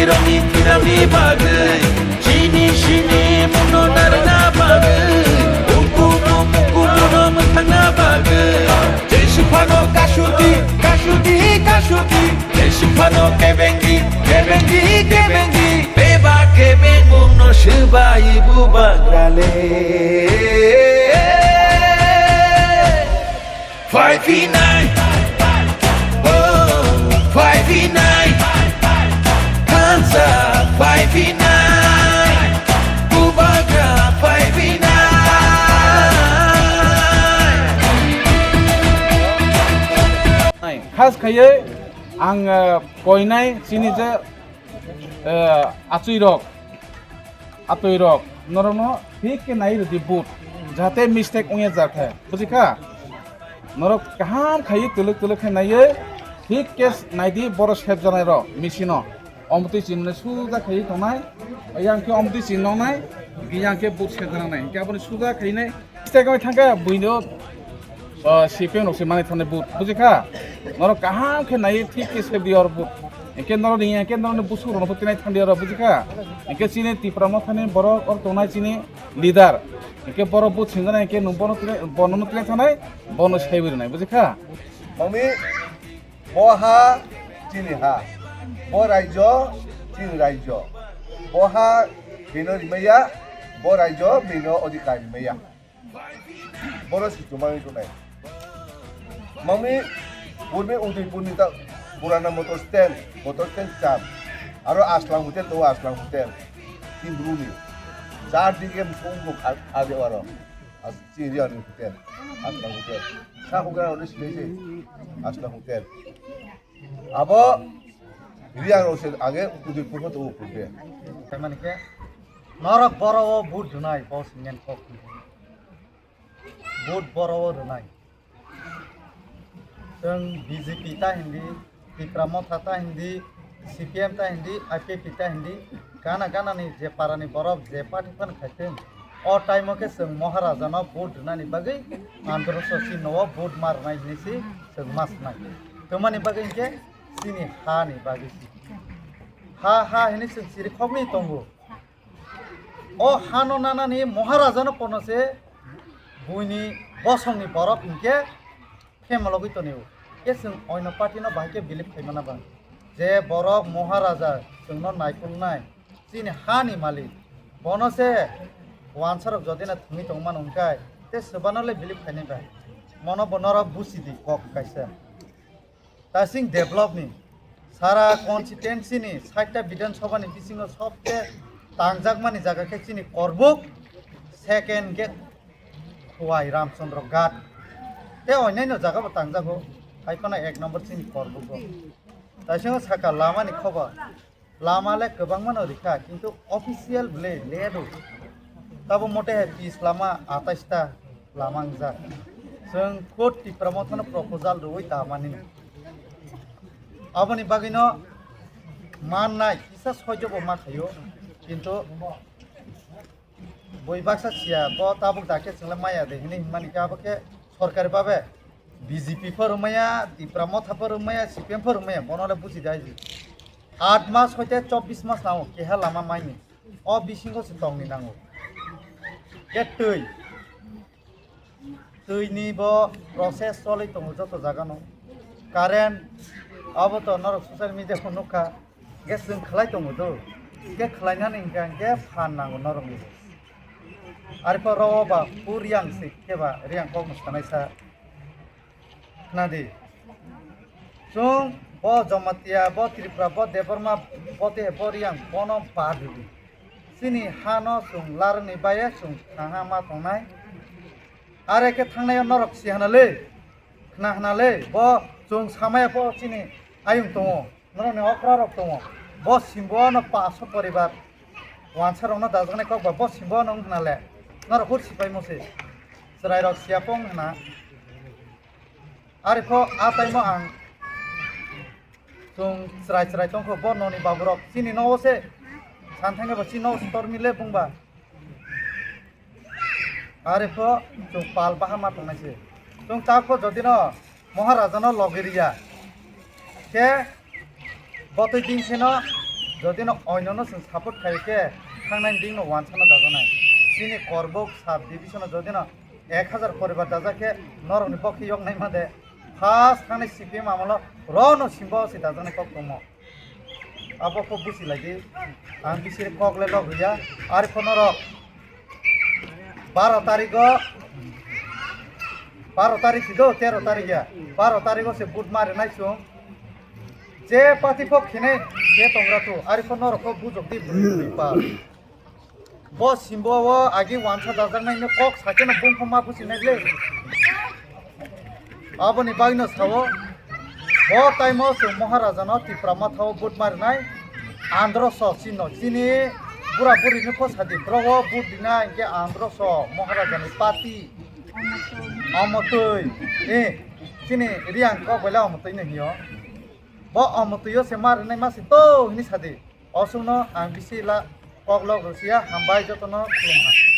roni kirami bagai sini sini muno narna bagai uku muku muno mthanga bagai jesupano kashuti kashuti kashuti jesupano kebengi kebengi kebengi beba kebengu no shibai bubagrale 5v9 oh 5v9 Thangsa 5v9 Bubagra 5v9 khas khaye ang koinai sini je atui rok norono thik ke nai rudi but jate mistake ongya jakha bujika norok kaham khayi tuluk tuluk khai nai thik ke naidi boro shep janai ro misino omti chinne suda khayi tonai yang ke omti chinno nai yang ke but shep janai nai ke apni suda khayi nai mistake oi thangka buino CPM নকছে মানে থানে বুট বুঝিখা নর কাহাম খে নাই ঠিক কে সেব দিয়র বুট একে নর নি একে নর বুসু রন ফতি নাই থান দিয়র বুঝিখা একে চিনি টিপ্রা মথানে বড় অর তোনাই চিনি লিডার একে বড় বুট সিনজনা একে নুবন বনন তিনে থানাই বন সেবির নাই বুঝিখা আমি বহা চিনি হা ব রাজ্য চিনি রাজ্য বহা বিনো রিমাইয়া ব রাজ্য বিনো অধিকার রিমাইয়া বড় সিস্টেমাই তো নাই Mami, urme udah punya tak purana motor stand jam, aro aslang hotel tuh aslang hotel, tim Bruni, saat di game punggung ada orang, Syrian hotel, aslang hotel, saya bukan orang Indonesia, aslang hotel, apa dia orang age udah punya tuh punya, Kayak ke, narak barawa bud dunai, bos ingen kok, bud barawa dunai. जों BJP ता Hindi Tipra Motha ता Hindi CPM ता Hindi IPP ता हिंदी गाना गाना नि जे पारानि बरफ जे party fun खाइतें a time के जों महाराजा न भोट नानि बागै आंध्र ससि नवा भोट मारनाय निसि जों मास नाय तमानि बागै के सिनि हा नि बागै हा हा हिनि जों सिरि खबनि तंगो अ हानो नानानि महाराजा न पनसे बुइनि बसंनि बरफ इनके फेमलगै तनिउ के जों अयन पार्टी न बाहायके बिलिभ खायमाना बा जे बरफ महाराजा जोंन नायखुलनाय जिनि हानि मालिक बनसे वानसारक जदिना थुङि तंमान उनकाय ते सोबानले बिलिभ खायनाय बा मन बनरा बुसिदि कक कायसा तासिं डेभलप नि सारा कन्स्टिट्युएन्सि नि 60टा विधानसभा नि बिसिङो सबसे तांजाकमानि जागा के चिनि करबुक सेकेन्ड के हुवाई रामचन्द्र घाट ते अन्यान्य जागा तांजागो खायफाना एक नम्बर चिनि करबुक तासिङो साका लामानि खबर लामाले गोबां मानो रिखा किन्तु अफिसियेल ब्ले लेदो ताबो मटे पिस लामा 28टा लामांजा जों कोट टिप्रा मथानो प्रपोजाल रुइ दामानि आबनि बागैनो माननाय इसा सयजबो माखायो किन्तु बयबाक्सा सिया ब ताबुक दाके जोंला माया देहिनि हिमानि गाबके सरकारि बाबे बीजेपी फोरमाया टिप्रा मथा फोरमाया सीपीएम फोरमाया बनले बुझि जायजि 8 मास हयते 24 मास नांगौ केहा लामा माइनि अ बिसिंगो सितंनि नांगौ के दैनि ब प्रसेस चलै दङ जत जागानो कारेन्ट अब त नरक ससियेल मिडियाखौ नुखा के जों खालाय दङ दो के खालायनानै के फान नांगौ नरमनि आरो रबा पुरियां सिकेबा रियां कम सानायसा नादि जों ब जमातिया ब त्रिपुरा ब देबरमा ब ते बरियां बन पादि सिनि हानो जों लारनि बाये जों थाहा मा तंनाय आरो के थांनायाव नरक सिहानालै खोनाहानालै ब जों सामाया ब सिनि आयुं दङ नरनि अक्रारक दङ ब सिम्बोनो 500 परिबार वानसारावनो दाजानाय कबा ब सिम्बोनो होनाले नर हुर सिपाय मसे सराय रक सियापं होना आरो फ आ टाइमआव आं जों सराय तंखौ ब ननि बाबुरक सिनि नवसे सानथांगे बसि नव स्तर मिले बुंबा आरो फ जों पाल बाहामा तंनायसे जों ताको जदिनो महाराजानो लगेरिया के बतै दिनसेनो যদি না অন্যান্য সাপোর্ট খাইকে থাংনাই দিন ওয়ানসানা দাজানাই চিনি করবক সাব ডিভিশন যদি না 1000 পরিবার দাজাকে নরমনি পক্ষে ইয়ংনাই মাদে ফার্স্ট থাংনাই সিপিএম আমল রন সিম্বো সি দাজানাই কক দङ আবো কো বুঝি লাগি আং বিসির কগলে লগ হইয়া আর 15 12 तारिख थी 13 तारिख 12 तारिख से बुट मारे नाई सुम जे पाति पक खिने जे तंग्रा तो आरि फन रखो बुजक दि बुइपा बो सिम्बो व आगे वानसा दाजां नाइनो कक साके न बुंख मा बुसि नाइले आबनि बाइनो सावो बो टाइमो से महाराजा न तिप्रा माथाव बुट मारे नाइ आंध्र स सिनो सिनि बुरा बुरि न खसादि ब्रव बुट दिना के आंध्र स महाराजा नि पाति अमतै ए सिनि रियां कबला अमतै न हियो ब अमतैयो से मार नै मासि तो हिनि सादि असुनो आं बिसिला कगलो रसिया हामबाय जतन खुलुमहा।